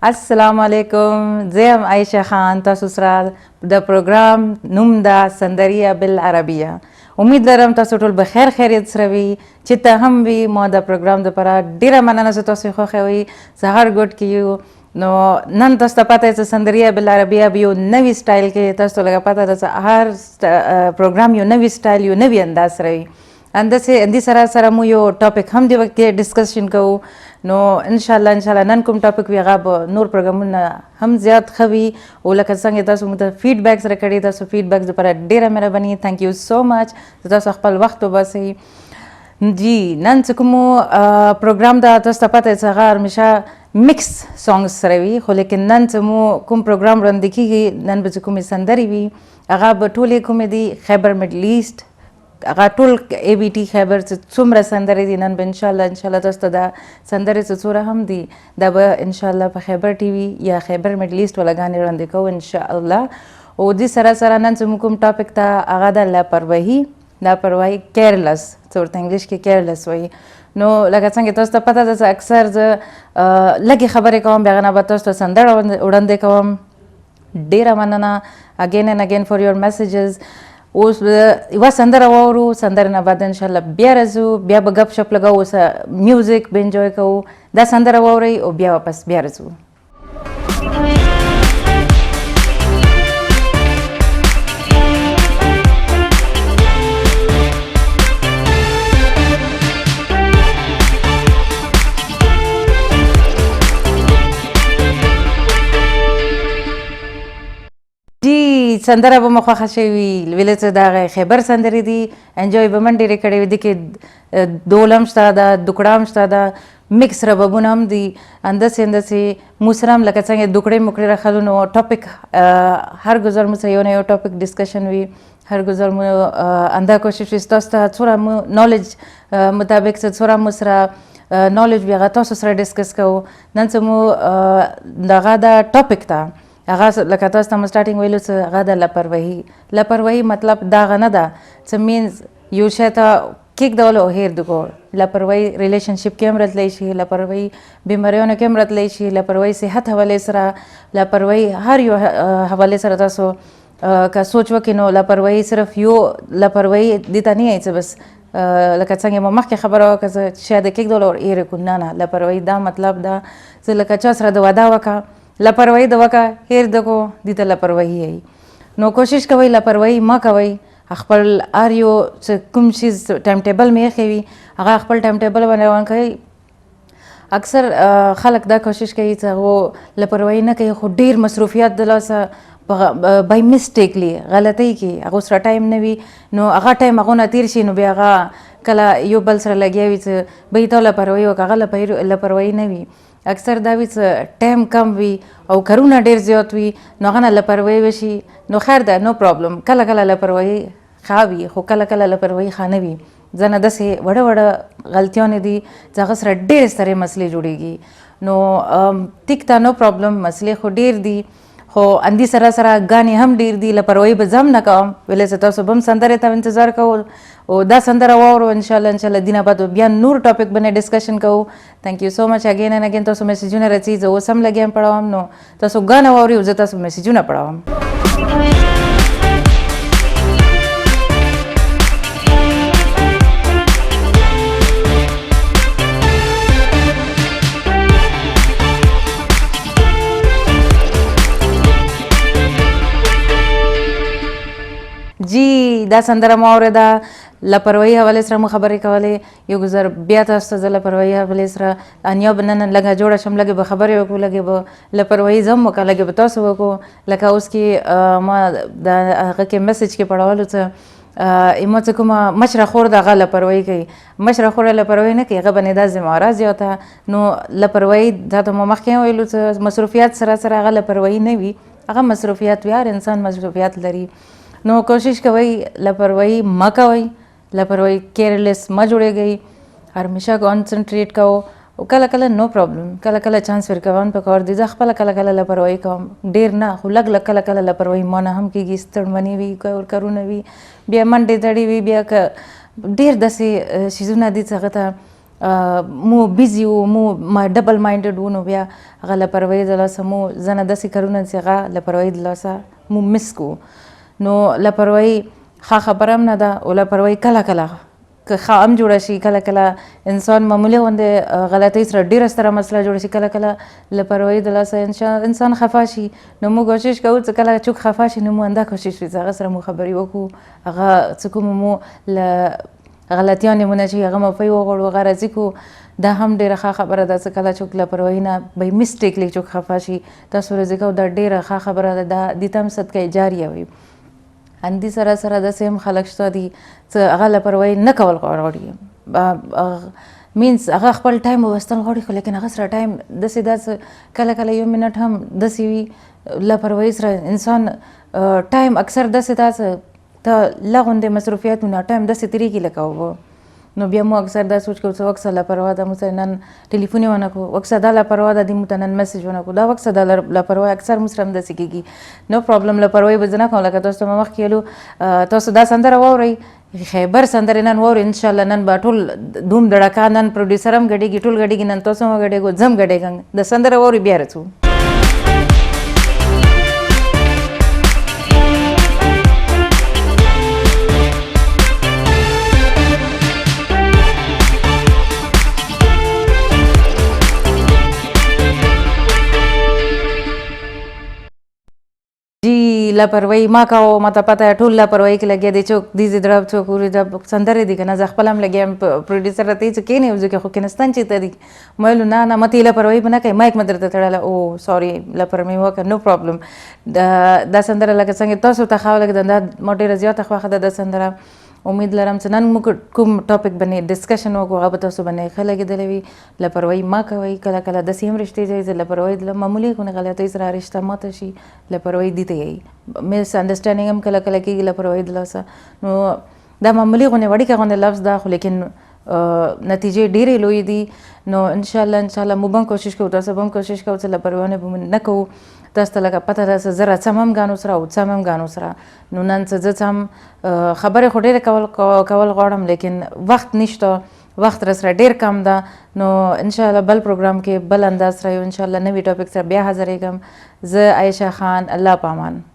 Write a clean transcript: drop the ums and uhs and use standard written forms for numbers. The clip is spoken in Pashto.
السلام علیکم، زه یم عایشه خان. تاسو سره د پروګرام نوم ده سندریه بالعربیه. امید لرم تاسو ټول به خیر خیریت سره وي، چې ته هم وي. ما د پروګرام دپاره ډېره مننه چې تاسو یې خوښوئ. سهار ګډ کې یو نو نن تاسو ته پته چې سندریه بالعربیه به یو نوي سټایل کې تاسو ته لږه پته ده چې هر پروګرام یو نوي سټایل یو نوي انداز سره وي. اندې سره مو یو ټاپک هم دې وخت کې ډسکشن کوو. نو انشاءالله نن کوم ټاپک وي هغه به نور پروګرامونه هم زیات ښه وي. او لکه څنګه تاسو موږ ته فیډبیکس راکړي، تاسو فیډبیکس دپاره ډېره مهرباني. تھینک یو سو مچ چې تاسو خپل وخت وباسئ. جی نن چې کوم پروګرام ده تاسو ته پته چې هغه همیشه مکس سانګز سره وي، خو لیکن نن چې مو کوم پروګرام وړاندې کېږي، نن به چې کومې سندرې وي هغه به ټولې کومې دي خیبر میډل ایسټ، هغه ټول اے بی ټي خیبر چې څومره سندرې دي نن به انشاءالله تاسو ته دا سندرې چې څومره هم دي دا به انشاءالله په خیبر ټي وي یا خیبر میډل ایسټ والا ګانې وړاندې کوو انشاءالله. او دې سره نن چې موږ کوم ټاپک ته هغه ده لاپرواهي کیرلس، څه ورته انګلیش کې کیرلس وایي. نو لکه څنګه تاسو ته پته ده چې اکثر زه لږې خبرې کوم، بیا هغه نه به تاسو ته سندره وړاندې کوم. ډېره مننه اګین اینډ اګین فار یور میسیجز. اوس یوه سندره واورو، سندرې نه بعد انشاءالله بیا راځو، بیا به ګپ شپ لګوو، اوس میوزیک به انجوی کوو. دا سندره واورئ او بیا واپس بیا راځو. جی سندره به مو خوښه شوي، ویلې چې د هغې خیبر سندرې دي، انجوی به من ډېرې کړې وي. دې کې ډول هم شته ده، دوکړه هم شته ده، مکس ربابونه هم دي. انداسې مو سره هم لکه څنګه دوکړې موکړې راخلو. نو ټاپک هر ګزار مو سره یو نه یو ټاپک ډسکشن وي. هر ګزار مو انده کوشش وي ستاسو ته څومره مو نالج مطابق چې څومره مو سره نالج وي هغه تاسو سره ډسکس کوو. نن څه مو دغه د ټاپک ته هغه لکه تاسو ته مو سټارټینګ ویلو چې هغه د لاپرواهي مطلب دا هغه نه ده چې مینز یو شی ته کېږدول او هیر د کول. لاپرواهي ریلیشنشپ کې هم راتلی شي، لاپرواهي بیماریانو کې هم راتلی شي، لاپرواهي صحت حوالې سره، لاپرواهي هر یو حوالې سره تاسو که سوچ وکړئ نو لاپرواهي صرف یو لاپرواهي دې ته نه وایي چې بس لکه څنګه مو مخکې خبره وکړه چې شاید یې کېږدول او هیر یې کړو. نه لاپرواهي دا مطلب ده چې لکه چا سره د واده وکړه، لاپرواهي د وکړه هیر د کو، دې ته لاپرواهي وایي. نو کوشش کوئ لاپرواهي مه کوئ. خپل هر یو چې کوم شیز ټایم ټیبل مې ایښی وي هغه خپل ټایم ټیبل باندې روان کوئ. اکثر خلک دا کوشش کوي چې هغه لاپرواهي نه کوي، خو ډېر مصروفیات د لاسه بای مسټیکلی غلطۍ کوي، هغه سره ټایم نه وي. نو هغه ټایم هغو نه تېر شي، نو بیا هغه کله یو بل سره لګیا وي چې بهی ته لاپرواهي وکړه، هغه لاپرواهي نه وي. اکثر دا وي چې ټایم کم وي او کارونه ډېر زیات وي، نو هغه نه لاپرواهي وشي. نو خیر ده، نو پرابلم. کله لاپرواهي ښه وي، خو کله لاپرواهي ښه نه وي. ځنه داسې وړه غلطیانې دي چې هغه سره ډېرې سترې مسلې جوړېږي. نو ټیک ده، نو پرابلم. مسلې خو ډېر دي، خو اندې سره ګانې هم ډېر دي. لاپرواهي به زه هم نه کوم، ویلې چې تاسو به هم سندرې ته انتظار کوو او دا سندره واورو انشاءالله دینه بعد بیا نور ټاپک باندې ډسکشن کوو. تھینک یو سو مچ اګین اینډ اګین. تاسو میسیجونه راځي، زه اوس هم لګیا یم پړوم. نو تاسو ګانه واورئ او زه تاسو میسیجونه پړوم. جی دا سندره مو اورېده، لاپرواهي حوالې سره مو خبرې کولې. یو ګزار بیا تاسو ته زه لاپرواهي حوالې سره انیا به نن لږه جوړه شم، لږې به خبرې وکړو، لږې به لاپرواهي زه هم وکړه، لږې به تاسو وکړو. لکه اوس کې ما د هغه کې میسیج کې پړولو چې ما چې کومه مشره خور ده هغه لاپرواهي کوي. مشره خور لاپرواهي نه کوي، هغه باندې دا ذمهواره زیاته. نو لاپرواهي دا ته مو مخکې ویلو چې مصروفیات سره هغه لاپرواهي نه وي، هغه مصروفیات وي. هر انسان مصروفیات لري. نو کوشش کوئ لاپرواهي مه کوئ، لاپرواهي کیرلیس مه جوړېږئ، همیشه کانسنټریټ کوو. او کله نو پرابلم، کله چانس ورکول پکار دي. زه خپله کله لاپرواهي کوم، ډېر نه خو لږ کله لاپرواهي ما نه هم کېږي. ستړمنې وي، کارونه وي، بیا منډې تړې وي، بیا که ډېر داسې شیزونه دي چې هغه ته مو بیزی وو مو ډبل مایندډ وو نو بیا هغه لاپروایي د لاسه مو ځنه داسې کارونه چې هغه لاپروایي د لاسه مو مس کوو. نو لاپروایي ښه خبره هم نه ده او لاپروایي کله کله که ښه هم جوړه شي، کله کله انسان معمولي غوندې غلطۍ سره ډېره ستره مسله جوړه شي، کله کله لاپروایي د لاسه انسان خفه شي. نو موږ کوشش کوو چې کله څوک خفه شي نو موږ همدا کوشش وکړو چې هغه سره مو خبرې وکړو، هغه څه کوم مو له غلطیانې مو نه چې هغه معافۍ وغواړو، هغه راضي کړو. دا هم ډېره ښه خبره ده چې کله څوک لاپروایي نه بای مسټیکلی څوک خفه شي تاسو راضي کوو، دا ډېره ښه خبره ده. دا دې ته هم صدقه جاریه وایي. همدې سره سره داسې هم خلک شته دي چې هغه لاپروایي نه کول غواړي، مینس هغه خپل ټایم وویستل غواړي، خو لیکن هغه سره ټایم داسې ده چې کله کله یو منټ هم داسې وي لاپروایي سره انسان ټایم اکثر داسې ده چې ته لا غوندې مصروفیتونه ټایم داسې تېرېږي لکه اوبه. نو بیا مو اکثر دا سوچ کوو چې وکسه لاپروا ده، موږ سره نن ټلیفون یې ونه کړو، وکسه دا لاپروا ده، دې موږ ته نن میسج ونه کړو، دا وکسه دا لاپروا اکثر موږ سره هم داسې کېږي. نو پرابلم لاپروایي به زه نه کوم، لکه تاسو ته مې مخکې ویلو تاسو دا سندره واورئ، خیبر سندرې نن واورئ، انشاءالله نن به ټول دوم دړکا، نن پروډیوسر هم ګډېږي، ټول ګډېږي، نن تاسو هم ګډېږو، زه هم ګډېږم. د سندره واورئ بیا راځو. جی لاپروایي ما کوو، ما ته پته ټول لاپروایي کې لګیا دی، څوک دیزې درب څوک ورېده سندرې دي که نه، زه خپله هم لګیا یم. پروډیوسر راته وایي چې کښېنې وځو کې خو کېنستان چېرته دي؟ ما ویلو نه نه ما ته یې لاپروایي به نه کوې، مایک مې درته تړلی. او سوري لاپروایي مې وکړه، نو پرابلم. دا سندره لکه څنګه تاسو ته ښه ولګېده، دا ما ډېره زیاته خوښه ده دا سندره. امید لرم چې نن موږ کوم ټاپک باندې ډسکشن وکړو هغه به تاسو باندې ښه لګېدلی وي. لاپروایي مه کوئ، کله کله داسې هم رشتې ځایي چې لاپروایي د معمولي غوندې غلطۍ سره رشته ماته شي، لاپروایي دې ته یایي. مس انډرسټینډینګ هم کله کله کېږي لاپروایي د لاسه. نو دا معمولي غوندې وړیکه غوندې لفظ ده، خو لیکن نتیجې ډېرې لویې دي. نو انشاءالله موږ هم کوشش کوو، تاسو به هم کوشش کوو چې لاپروایي به نه کوو. تاسو ته لکه پته ده چې زه راڅم هم ګانو سره او څم هم ګانو سره. نو نن چې زه څم خبرې خو ډېرې کول غواړم، لیکن وخت نشته، وخت را سره ډېر کم ده. نو انشاءالله بل پروګرام کې بل انداز سره یو انشاءالله نوي ټاپک سره بیا حاضرېږم. زه عایشه خان، الله پامان.